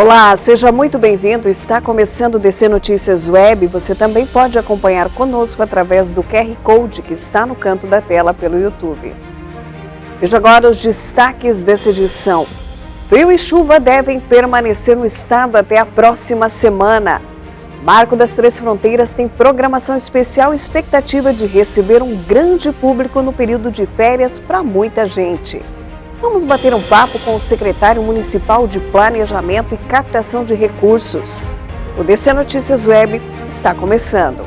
Olá, seja muito bem-vindo. Está começando o DC Notícias Web. Você também pode acompanhar conosco através do QR Code que está no canto da tela pelo YouTube. Veja agora os destaques dessa edição. Frio e chuva devem permanecer no estado até a próxima semana. Marco das Três Fronteiras tem programação especial e expectativa de receber um grande público no período de férias para muita gente. Vamos bater um papo com o secretário municipal de Planejamento e Captação de Recursos. O DC Notícias Web está começando.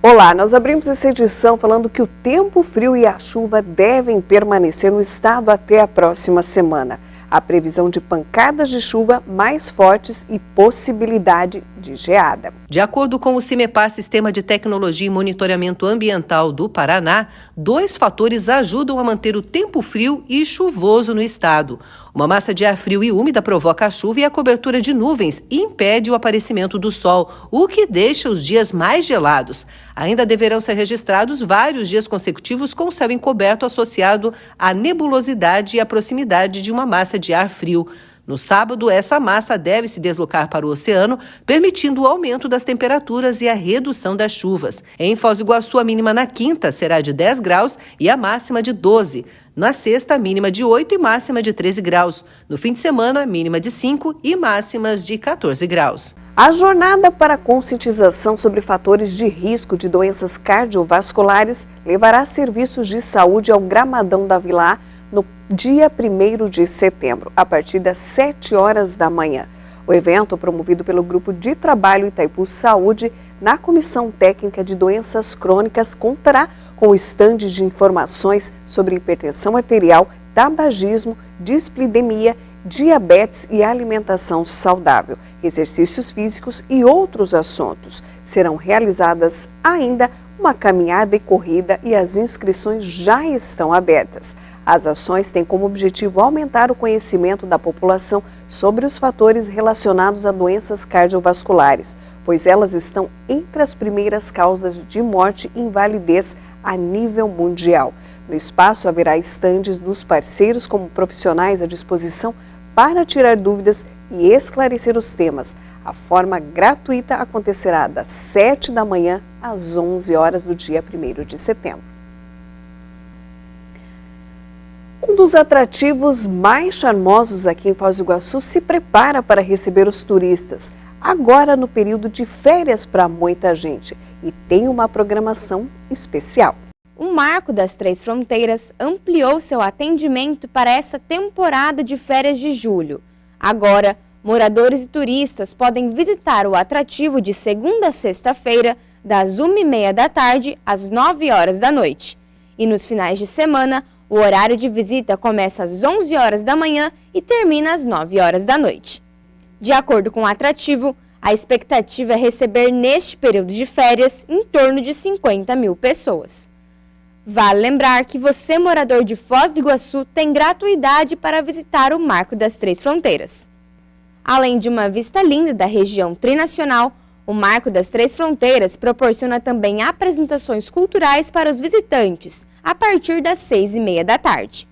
Olá, nós abrimos essa edição falando que o tempo frio e a chuva devem permanecer no estado até a próxima semana. A previsão de pancadas de chuva mais fortes e possibilidade de geada. De acordo com o CIMEPAR, Sistema de Tecnologia e Monitoramento Ambiental do Paraná, 2 fatores ajudam a manter o tempo frio e chuvoso no estado. Uma massa de ar frio e úmida provoca a chuva e a cobertura de nuvens e impede o aparecimento do sol, o que deixa os dias mais gelados. Ainda deverão ser registrados vários dias consecutivos com o céu encoberto associado à nebulosidade e à proximidade de uma massa de ar frio. No sábado, essa massa deve se deslocar para o oceano, permitindo o aumento das temperaturas e a redução das chuvas. Em Foz do Iguaçu, a mínima na quinta será de 10 graus e a máxima de 12. Na sexta, mínima de 8 e máxima de 13 graus. No fim de semana, mínima de 5 e máximas de 14 graus. A jornada para conscientização sobre fatores de risco de doenças cardiovasculares levará serviços de saúde ao Gramadão da Vila no dia 1º de setembro, a partir das 7 horas da manhã. O evento, promovido pelo Grupo de Trabalho Itaipu Saúde, na Comissão Técnica de Doenças Crônicas, contará com estandes de informações sobre hipertensão arterial, tabagismo, dislipidemia, diabetes e alimentação saudável, exercícios físicos e outros assuntos. Serão realizadas ainda uma caminhada e corrida e as inscrições já estão abertas. As ações têm como objetivo aumentar o conhecimento da população sobre os fatores relacionados a doenças cardiovasculares, pois elas estão entre as primeiras causas de morte e invalidez a nível mundial. No espaço haverá estandes dos parceiros como profissionais à disposição para tirar dúvidas e esclarecer os temas. A forma gratuita acontecerá das 7 da manhã às 11 horas do dia 1º de setembro. Um dos atrativos mais charmosos aqui em Foz do Iguaçu se prepara para receber os turistas, agora no período de férias para muita gente, e tem uma programação especial. O Marco das Três Fronteiras ampliou seu atendimento para essa temporada de férias de julho. Agora, moradores e turistas podem visitar o atrativo de segunda a sexta-feira, das 1h30 da tarde às 9 horas da noite. E nos finais de semana, o horário de visita começa às 11 horas da manhã e termina às 9 horas da noite. De acordo com o atrativo, a expectativa é receber neste período de férias em torno de 50 mil pessoas. Vale lembrar que você, morador de Foz do Iguaçu, tem gratuidade para visitar o Marco das Três Fronteiras. Além de uma vista linda da região trinacional, o Marco das Três Fronteiras proporciona também apresentações culturais para os visitantes, a partir das 6h30 da tarde.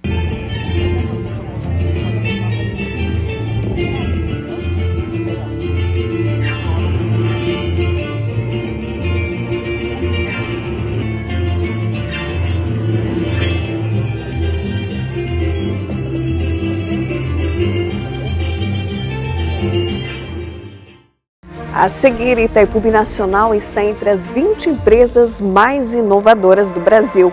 A seguir, Itaipu Binacional está entre as 20 empresas mais inovadoras do Brasil.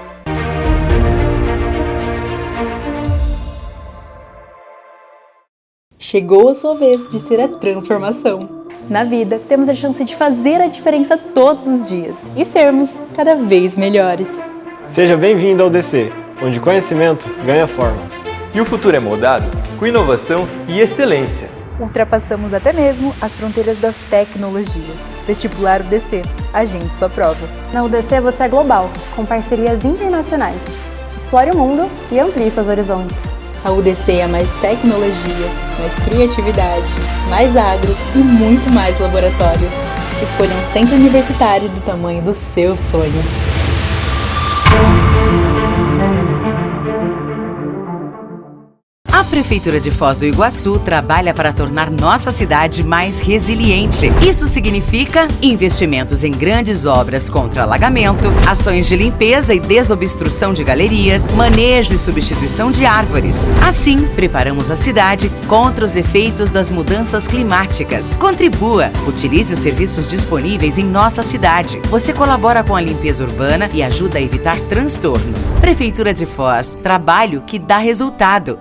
Chegou a sua vez de ser a transformação. Na vida, temos a chance de fazer a diferença todos os dias e sermos cada vez melhores. Seja bem-vindo ao DC, onde conhecimento ganha forma. E o futuro é moldado com inovação e excelência. Ultrapassamos até mesmo as fronteiras das tecnologias. Vestibular UDC, agende sua prova. Na UDC você é global, com parcerias internacionais. Explore o mundo e amplie seus horizontes. A UDC é mais tecnologia, mais criatividade, mais agro e muito mais laboratórios. Escolha um centro universitário do tamanho dos seus sonhos. A Prefeitura de Foz do Iguaçu trabalha para tornar nossa cidade mais resiliente. Isso significa investimentos em grandes obras contra alagamento, ações de limpeza e desobstrução de galerias, manejo e substituição de árvores. Assim, preparamos a cidade contra os efeitos das mudanças climáticas. Contribua, utilize os serviços disponíveis em nossa cidade. Você colabora com a limpeza urbana e ajuda a evitar transtornos. Prefeitura de Foz, trabalho que dá resultado.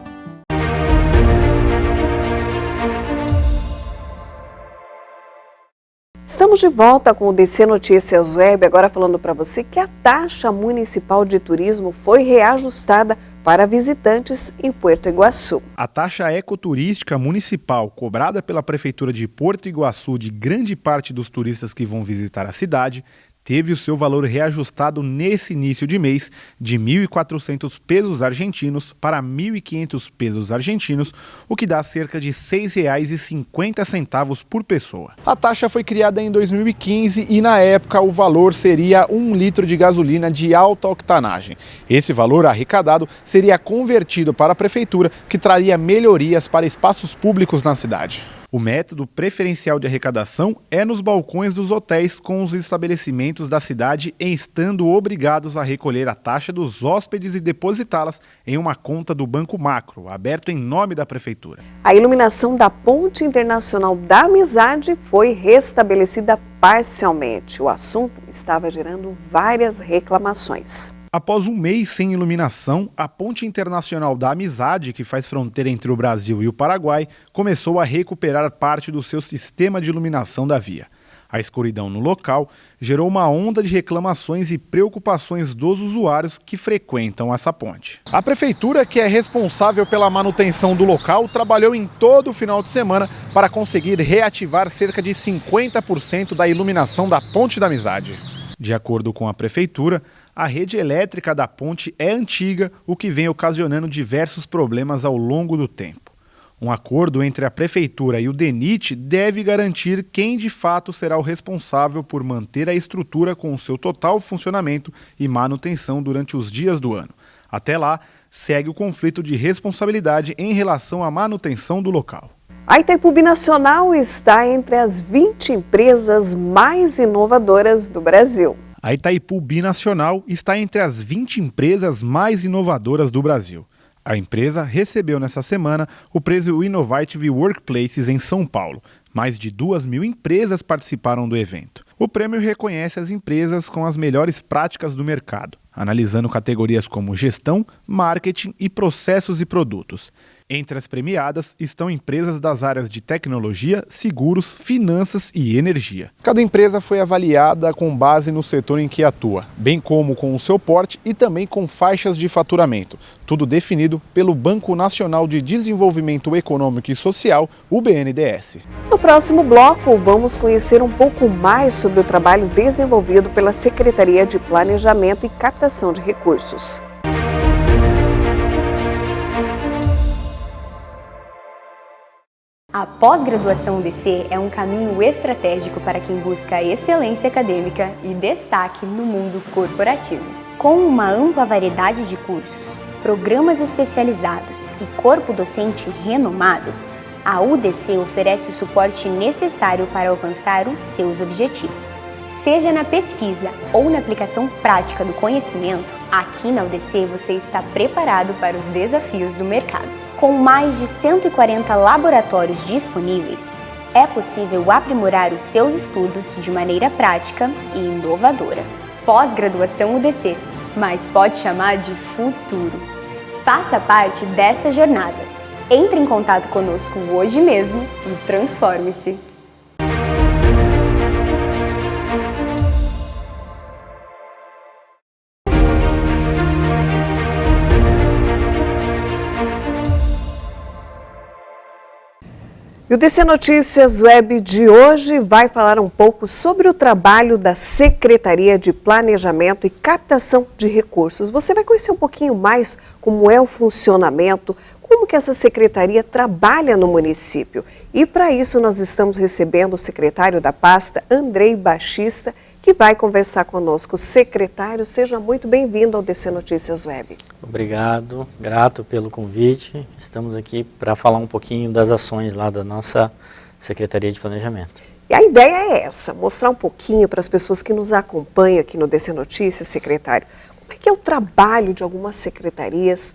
Estamos de volta com o DC Notícias Web, agora falando para você que a taxa municipal de turismo foi reajustada para visitantes em Porto Iguaçu. A taxa ecoturística municipal cobrada pela Prefeitura de Porto Iguaçu de grande parte dos turistas que vão visitar a cidade teve o seu valor reajustado nesse início de mês de 1.400 pesos argentinos para 1.500 pesos argentinos, o que dá cerca de R$ 6,50 por pessoa. A taxa foi criada em 2015 e na época o valor seria 1 litro de gasolina de alta octanagem. Esse valor arrecadado seria convertido para a prefeitura, que traria melhorias para espaços públicos na cidade. O método preferencial de arrecadação é nos balcões dos hotéis com os estabelecimentos da cidade estando obrigados a recolher a taxa dos hóspedes e depositá-las em uma conta do Banco Macro, aberto em nome da Prefeitura. A iluminação da Ponte Internacional da Amizade foi restabelecida parcialmente. O assunto estava gerando várias reclamações. Após um mês sem iluminação, a Ponte Internacional da Amizade, que faz fronteira entre o Brasil e o Paraguai, começou a recuperar parte do seu sistema de iluminação da via. A escuridão no local gerou uma onda de reclamações e preocupações dos usuários que frequentam essa ponte. A prefeitura, que é responsável pela manutenção do local, trabalhou em todo o final de semana para conseguir reativar cerca de 50% da iluminação da Ponte da Amizade. De acordo com a prefeitura, a rede elétrica da ponte é antiga, o que vem ocasionando diversos problemas ao longo do tempo. Um acordo entre a prefeitura e o DENIT deve garantir quem de fato será o responsável por manter a estrutura com o seu total funcionamento e manutenção durante os dias do ano. Até lá, segue o conflito de responsabilidade em relação à manutenção do local. A Itaipu Binacional está entre as 20 empresas mais inovadoras do Brasil. A Itaipu Binacional está entre as 20 empresas mais inovadoras do Brasil. A empresa recebeu nessa semana o prêmio Innovative Workplaces em São Paulo. Mais de 2.000 empresas participaram do evento. O prêmio reconhece as empresas com as melhores práticas do mercado, analisando categorias como gestão, marketing e processos e produtos. Entre as premiadas estão empresas das áreas de tecnologia, seguros, finanças e energia. Cada empresa foi avaliada com base no setor em que atua, bem como com o seu porte e também com faixas de faturamento, tudo definido pelo Banco Nacional de Desenvolvimento Econômico e Social, o BNDES. No próximo bloco, vamos conhecer um pouco mais sobre o trabalho desenvolvido pela Secretaria de Planejamento e Captação de Recursos. A pós-graduação UDC é um caminho estratégico para quem busca excelência acadêmica e destaque no mundo corporativo. Com uma ampla variedade de cursos, programas especializados e corpo docente renomado, a UDC oferece o suporte necessário para alcançar os seus objetivos. Seja na pesquisa ou na aplicação prática do conhecimento, aqui na UDC você está preparado para os desafios do mercado. Com mais de 140 laboratórios disponíveis, é possível aprimorar os seus estudos de maneira prática e inovadora. Pós-graduação UDC, mas pode chamar de futuro. Faça parte dessa jornada. Entre em contato conosco hoje mesmo e transforme-se. E o DC Notícias Web de hoje vai falar um pouco sobre o trabalho da Secretaria de Planejamento e Captação de Recursos. Você vai conhecer um pouquinho mais como é o funcionamento, como que essa secretaria trabalha no município. E para isso nós estamos recebendo o secretário da pasta, Andrei Baixista, que vai conversar conosco. Secretário, seja muito bem-vindo ao DC Notícias Web. Obrigado, grato pelo convite. Estamos aqui para falar um pouquinho das ações lá da nossa Secretaria de Planejamento. E a ideia é essa, mostrar um pouquinho para as pessoas que nos acompanham aqui no DC Notícias, secretário, como é que é o trabalho de algumas secretarias,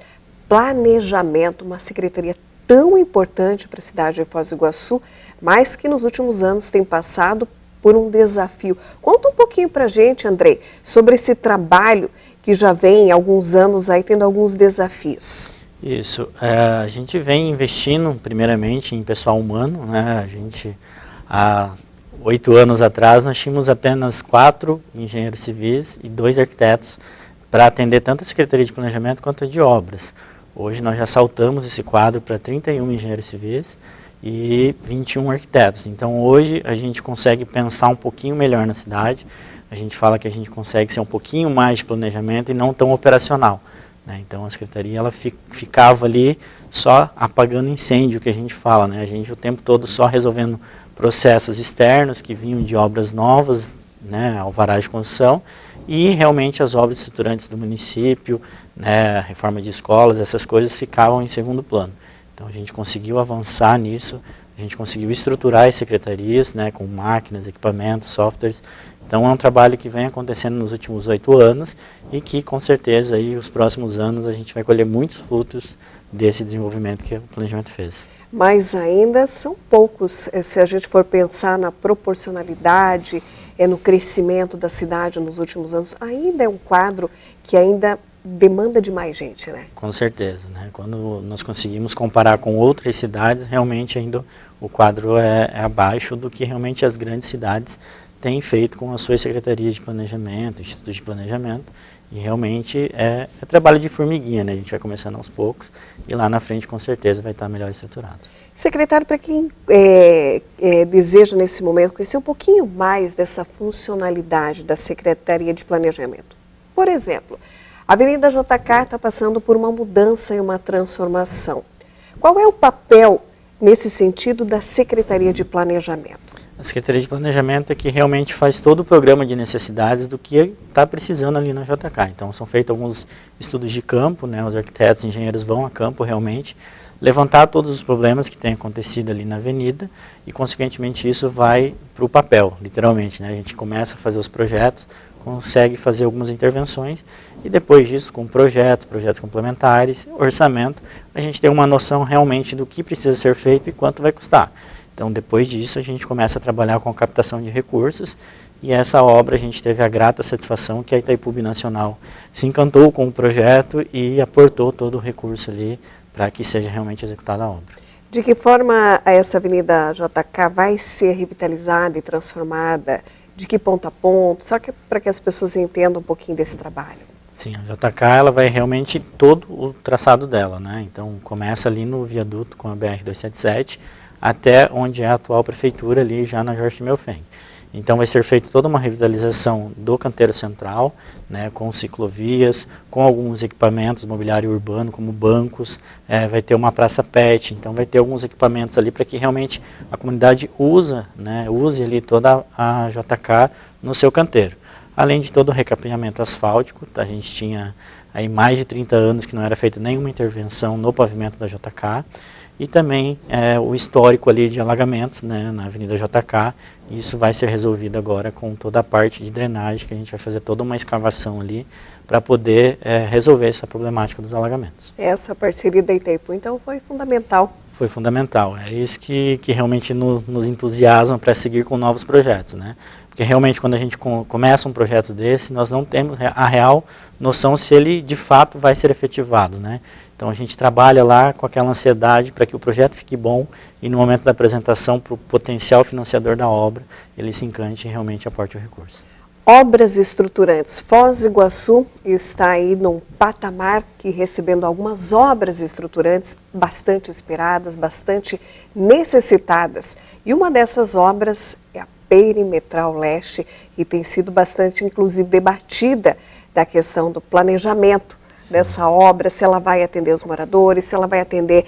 planejamento, uma secretaria tão importante para a cidade de Foz do Iguaçu, mas que nos últimos anos tem passado por um desafio. Conta um pouquinho para a gente, Andrei, sobre esse trabalho que já vem há alguns anos aí tendo alguns desafios. Isso, a gente vem investindo primeiramente em pessoal humano, né? A gente, há 8 anos atrás, nós tínhamos apenas 4 engenheiros civis e 2 arquitetos para atender tanto a Secretaria de Planejamento quanto a de Obras. Hoje nós já saltamos esse quadro para 31 engenheiros civis e 21 arquitetos. Então hoje a gente consegue pensar um pouquinho melhor na cidade, a gente fala que a gente consegue ser um pouquinho mais de planejamento e não tão operacional, né? Então a secretaria ela ficava ali só apagando incêndio, que a gente fala, né? A gente o tempo todo só resolvendo processos externos que vinham de obras novas, né, alvará de construção, e realmente as obras estruturantes do município, né, a reforma de escolas, essas coisas ficavam em segundo plano. Então a gente conseguiu avançar nisso, a gente conseguiu estruturar as secretarias, né, com máquinas, equipamentos, softwares. Então é um trabalho que vem acontecendo nos últimos 8 anos e que com certeza aí os próximos anos a gente vai colher muitos frutos desse desenvolvimento que o planejamento fez. Mas ainda são poucos, se a gente for pensar na proporcionalidade, no crescimento da cidade nos últimos anos, ainda é um quadro que ainda demanda de mais gente, né? Com certeza, né? Quando nós conseguimos comparar com outras cidades, realmente ainda o quadro é abaixo do que realmente as grandes cidades têm feito com as suas secretarias de planejamento, institutos de planejamento, e realmente é trabalho de formiguinha, né? A gente vai começando aos poucos e lá na frente com certeza vai estar melhor estruturado. Secretário, para quem deseja nesse momento conhecer um pouquinho mais dessa funcionalidade da Secretaria de Planejamento, por exemplo, a Avenida JK está passando por uma mudança e uma transformação. Qual é o papel, nesse sentido, da Secretaria de Planejamento? A Secretaria de Planejamento é que realmente faz todo o programa de necessidades do que está precisando ali na JK. Então são feitos alguns estudos de campo, né? Os arquitetos e engenheiros vão a campo realmente, levantar todos os problemas que têm acontecido ali na avenida e, consequentemente, isso vai para o papel, literalmente, né? A gente começa a fazer os projetos, consegue fazer algumas intervenções e depois disso, com projetos complementares, orçamento, a gente tem uma noção realmente do que precisa ser feito e quanto vai custar. Então, depois disso, a gente começa a trabalhar com a captação de recursos e essa obra a gente teve a grata satisfação que a Itaipu Binacional se encantou com o projeto e aportou todo o recurso ali para que seja realmente executada a obra. De que forma essa Avenida JK vai ser revitalizada e transformada? De que ponto a ponto? Só que para que as pessoas entendam um pouquinho desse trabalho. Sim, a JK ela vai realmente todo o traçado dela, né? Então começa ali no viaduto com a BR-277 até onde é a atual prefeitura ali já na Jorge Melfeng. Então vai ser feita toda uma revitalização do canteiro central, né, com ciclovias, com alguns equipamentos, mobiliário urbano, como bancos, vai ter uma praça pet, então vai ter alguns equipamentos ali para que realmente a comunidade use ali toda a JK no seu canteiro. Além de todo o recapeamento asfáltico, a gente tinha aí mais de 30 anos que não era feita nenhuma intervenção no pavimento da JK, e também o histórico ali de alagamentos, né, na Avenida JK. Isso vai ser resolvido agora com toda a parte de drenagem, que a gente vai fazer toda uma escavação ali para poder resolver essa problemática dos alagamentos. Essa parceria da Itaipu, então, foi fundamental. Foi fundamental, é isso que realmente nos entusiasma para seguir com novos projetos, né? Porque realmente quando a gente começa um projeto desse, nós não temos a real noção se ele de fato vai ser efetivado, né? Então a gente trabalha lá com aquela ansiedade para que o projeto fique bom e no momento da apresentação para o potencial financiador da obra, ele se encante e realmente aporte o recurso. Obras estruturantes. Foz do Iguaçu está aí num patamar que recebendo algumas obras estruturantes bastante esperadas, bastante necessitadas. E uma dessas obras é a Perimetral Leste, e tem sido bastante, inclusive, debatida da questão do planejamento dessa obra, se ela vai atender os moradores, se ela vai atender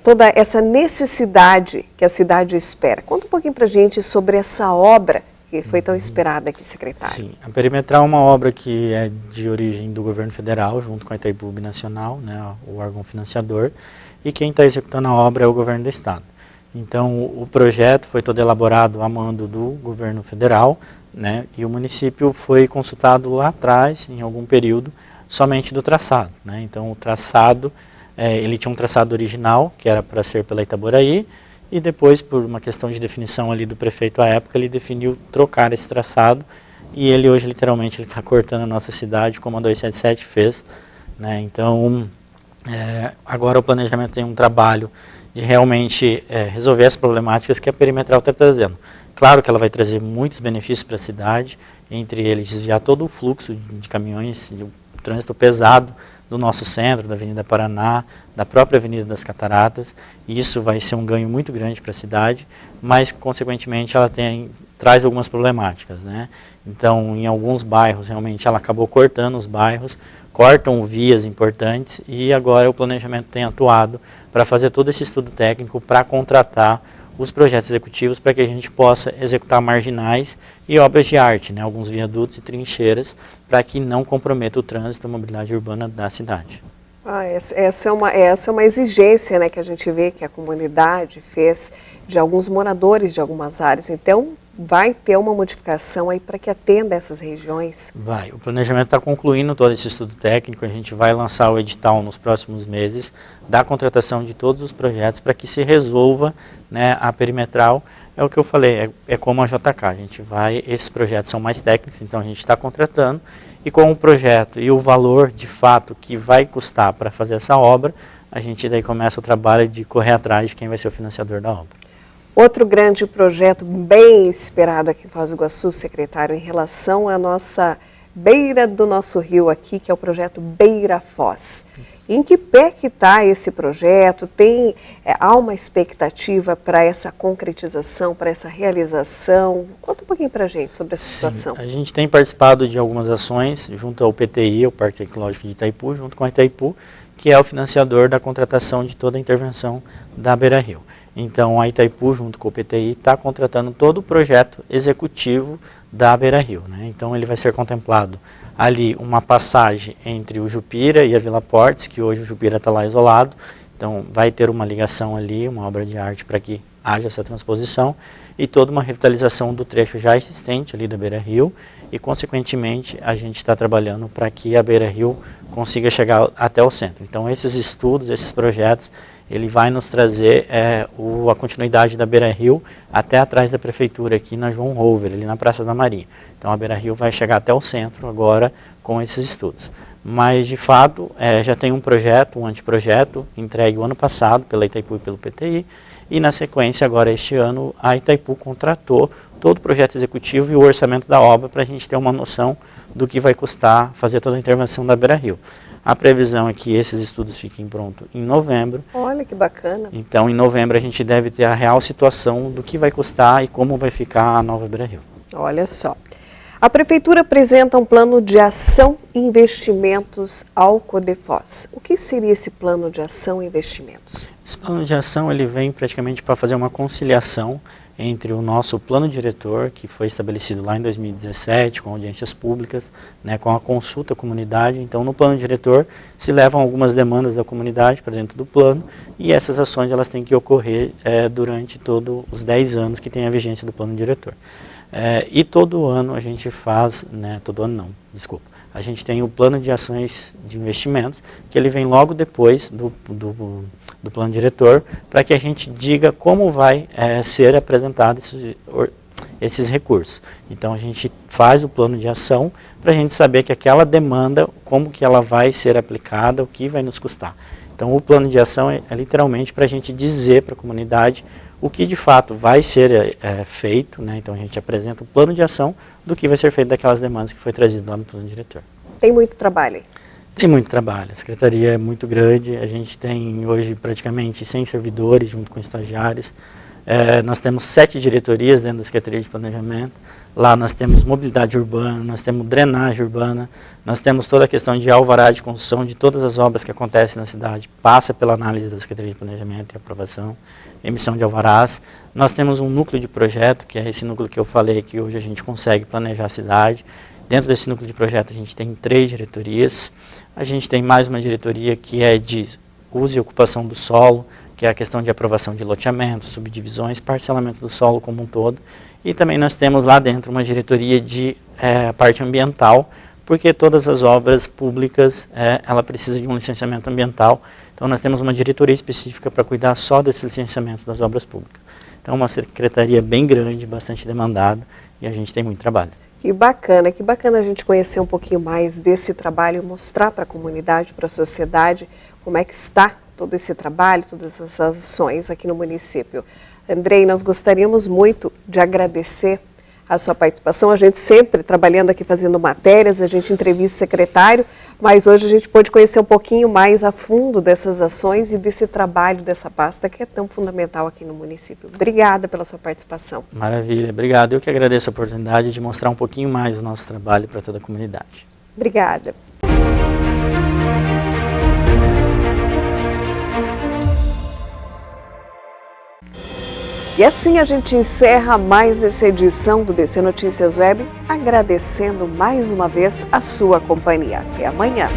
toda essa necessidade que a cidade espera. Conta um pouquinho para a gente sobre essa obra que foi tão esperada aqui, secretário. Sim, a Perimetral é uma obra que é de origem do governo federal, junto com a Itaipu Binacional, né, o órgão financiador, e quem está executando a obra é o governo do estado. Então, o projeto foi todo elaborado a mando do governo federal, né, e o município foi consultado lá atrás, em algum período, somente do traçado, né. Então, o traçado, ele tinha um traçado original, que era para ser pela Itaboraí, e depois, por uma questão de definição ali do prefeito à época, ele definiu trocar esse traçado, e ele hoje, literalmente, ele está cortando a nossa cidade, como a 277 fez, né. Então, agora o planejamento tem um trabalho de realmente resolver as problemáticas que a Perimetral está trazendo. Claro que ela vai trazer muitos benefícios para a cidade, entre eles desviar todo o fluxo de caminhões, o trânsito pesado do nosso centro, da Avenida Paraná, da própria Avenida das Cataratas, e isso vai ser um ganho muito grande para a cidade, mas, consequentemente, ela traz algumas problemáticas, né? Então, em alguns bairros, realmente, ela acabou cortando os bairros, cortam vias importantes, e agora o planejamento tem atuado para fazer todo esse estudo técnico para contratar os projetos executivos para que a gente possa executar marginais e obras de arte, né, alguns viadutos e trincheiras, para que não comprometa o trânsito e a mobilidade urbana da cidade. Essa é uma exigência, né, que a gente vê que a comunidade fez de alguns moradores de algumas áreas. Então, vai ter uma modificação aí para que atenda essas regiões? Vai. O planejamento está concluindo todo esse estudo técnico. A gente vai lançar o edital nos próximos meses da contratação de todos os projetos para que se resolva, né, a Perimetral. É o que eu falei, é como a JK. Esses projetos são mais técnicos, então a gente está contratando. E com o projeto e o valor, de fato, que vai custar para fazer essa obra, a gente daí começa o trabalho de correr atrás de quem vai ser o financiador da obra. Outro grande projeto bem esperado aqui em Foz do Iguaçu, secretário, em relação à nossa beira do nosso rio aqui, que é o projeto Beira Foz. Em que pé que está esse projeto? Há uma expectativa para essa concretização, para essa realização? Conta um pouquinho para a gente sobre essa situação. A gente tem participado de algumas ações junto ao PTI, o Parque Tecnológico de Itaipu, junto com a Itaipu, que é o financiador da contratação de toda a intervenção da Beira Rio. Então, a Itaipu, junto com o PTI, está contratando todo o projeto executivo da Beira Rio, né? Então, ele vai ser contemplado ali uma passagem entre o Jupira e a Vila Portes, que hoje o Jupira está lá isolado. Então, vai ter uma ligação ali, uma obra de arte para que haja essa transposição, e toda uma revitalização do trecho já existente ali da Beira Rio, e, consequentemente, a gente está trabalhando para que a Beira Rio consiga chegar até o centro. Então, esses estudos, esses projetos, ele vai nos trazer a continuidade da Beira Rio até atrás da prefeitura, aqui na João Rover, ali na Praça da Marinha. Então a Beira Rio vai chegar até o centro agora com esses estudos. Mas, de fato, já tem um projeto, um anteprojeto, entregue o ano passado pela Itaipu e pelo PTI, e na sequência, agora este ano, a Itaipu contratou todo o projeto executivo e o orçamento da obra para a gente ter uma noção do que vai custar fazer toda a intervenção da Beira Rio. A previsão é que esses estudos fiquem prontos em novembro. Olha que bacana. Então, em novembro, a gente deve ter a real situação do que vai custar e como vai ficar a nova Beira Rio. Olha só. A Prefeitura apresenta um plano de ação e investimentos ao Codefós. O que seria esse plano de ação e investimentos? Esse plano de ação ele vem praticamente para fazer uma conciliação entre o nosso plano diretor, que foi estabelecido lá em 2017, com audiências públicas, né, com a consulta à comunidade. Então, no plano diretor, se levam algumas demandas da comunidade para dentro do plano, e essas ações elas têm que ocorrer durante todos os 10 anos que tem a vigência do plano diretor. E todo ano a gente faz, todo ano não, desculpa, a gente tem o plano de ações de investimentos, que ele vem logo depois do plano diretor, para que a gente diga como vai ser apresentado esses recursos. Então a gente faz o plano de ação para a gente saber que aquela demanda, como que ela vai ser aplicada, o que vai nos custar. Então o plano de ação é literalmente para a gente dizer para a comunidade o que de fato vai ser feito, né? Então a gente apresenta o plano de ação do que vai ser feito daquelas demandas que foi trazido lá no plano diretor. Tem muito trabalho aí? Tem muito trabalho, a secretaria é muito grande, a gente tem hoje praticamente 100 servidores junto com estagiários, nós temos 7 diretorias dentro da Secretaria de Planejamento, lá nós temos mobilidade urbana, nós temos drenagem urbana, nós temos toda a questão de alvará de construção de todas as obras que acontecem na cidade, passa pela análise da Secretaria de Planejamento e aprovação, emissão de alvarás. Nós temos um núcleo de projeto, que é esse núcleo que eu falei que hoje a gente consegue planejar a cidade. Dentro desse núcleo de projeto a gente tem 3 diretorias, a gente tem mais uma diretoria que é de uso e ocupação do solo, que é a questão de aprovação de loteamentos, subdivisões, parcelamento do solo como um todo. E também nós temos lá dentro uma diretoria de parte ambiental, porque todas as obras públicas, ela precisa de um licenciamento ambiental. Então nós temos uma diretoria específica para cuidar só desse licenciamento das obras públicas. Então é uma secretaria bem grande, bastante demandada, e a gente tem muito trabalho. Que bacana a gente conhecer um pouquinho mais desse trabalho e mostrar para a comunidade, para a sociedade, como é que está todo esse trabalho, todas essas ações aqui no município. Andrei, nós gostaríamos muito de agradecer a sua participação. A gente sempre trabalhando aqui fazendo matérias, a gente entrevista o secretário, mas hoje a gente pôde conhecer um pouquinho mais a fundo dessas ações e desse trabalho dessa pasta que é tão fundamental aqui no município. Obrigada pela sua participação. Maravilha, obrigado. Eu que agradeço a oportunidade de mostrar um pouquinho mais do nosso trabalho para toda a comunidade. Obrigada. E assim a gente encerra mais essa edição do DC Notícias Web, agradecendo mais uma vez a sua companhia. Até amanhã.